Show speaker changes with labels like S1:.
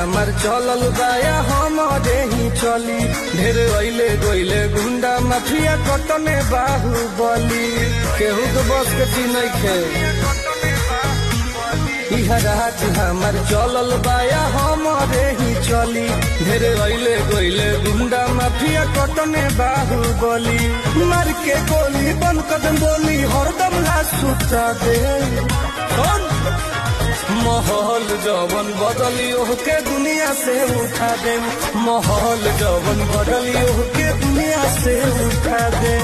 S1: हमार चलल बाया हमरे ही चली। ढेर अइले गइले गुंडा माफिया कटने बाहुबली, केहू तो बस के चिन्ह खे। राज हमार चलल बाया हमरे ही चली। ढेर अइले गइले गुंडा माफिया कटने बाहुबली, मार के गोली बन कदम बोली हरदम लाश सुता दे। महल जवन बदली के दुनिया से उठा दे, महल जवन बदली के दुनिया से उठा दे।